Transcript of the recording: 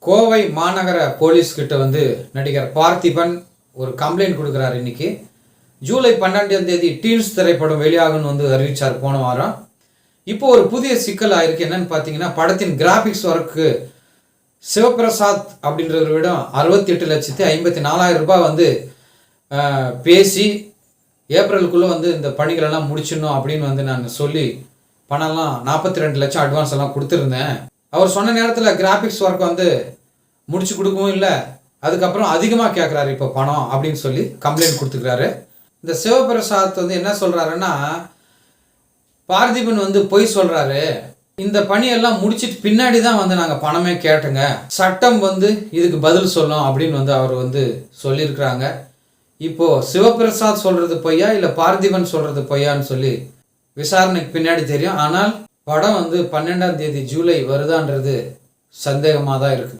கோவை மாநகர போலீஸ் கிட்ட வந்து நடிகர் பார்த்திபன் ஒரு கம்ப்ளைண்ட் கொடுக்குறாரு. இன்னைக்கு ஜூலை 12ஆம் தேதி டீன்ஸ் திரைப்படம் வெளியாகும்னு வந்து அறிவிச்சார் போன வாரம். இப்போ ஒரு புதிய சிக்கல் ஆயிருக்கு. என்னன்னு பார்த்தீங்கன்னா, படத்தின் கிராஃபிக்ஸ் ஒர்க்கு சிவபிரசாத் அப்படின்றவரிடம் 68,54,000 ரூபாய் வந்து பேசி ஏப்ரலுக்குள்ளே வந்து இந்த பணிகளெல்லாம் முடிச்சிடணும் அப்படின்னு வந்து நான் சொல்லி பணம்லாம் 42 லட்சம் அட்வான்ஸ் எல்லாம் கொடுத்துருந்தேன். அவர் சொன்ன நேரத்தில் கிராஃபிக்ஸ் ஒர்க் வந்து முடிச்சு கொடுக்கவும் இல்லை, அதுக்கப்புறம் அதிகமாக கேட்குறாரு இப்போ பணம் அப்படின்னு சொல்லி கம்ப்ளைண்ட் கொடுத்துக்கிறாரு. இந்த சிவபிரசாத் வந்து என்ன சொல்கிறாருன்னா, பார்த்திபன் வந்து பொய் சொல்கிறாரு, இந்த பணியெல்லாம் முடிச்சிட்டு பின்னாடி தான் வந்து நாங்கள் பணமே கேட்டோங்க, சட்டம் வந்து இதுக்கு பதில் சொல்லும் அப்படின்னு வந்து அவர் வந்து சொல்லியிருக்கிறாங்க. இப்போது சிவபிரசாத் சொல்கிறது பொய்யா இல்லை பார்த்திபன் சொல்கிறது பொய்யான்னு சொல்லி விசாரணைக்கு பின்னாடி தெரியும். ஆனால் படம் வந்து 12ஆம் தேதி ஜூலை வருதான்றது சந்தேகமாக தான் இருக்குது.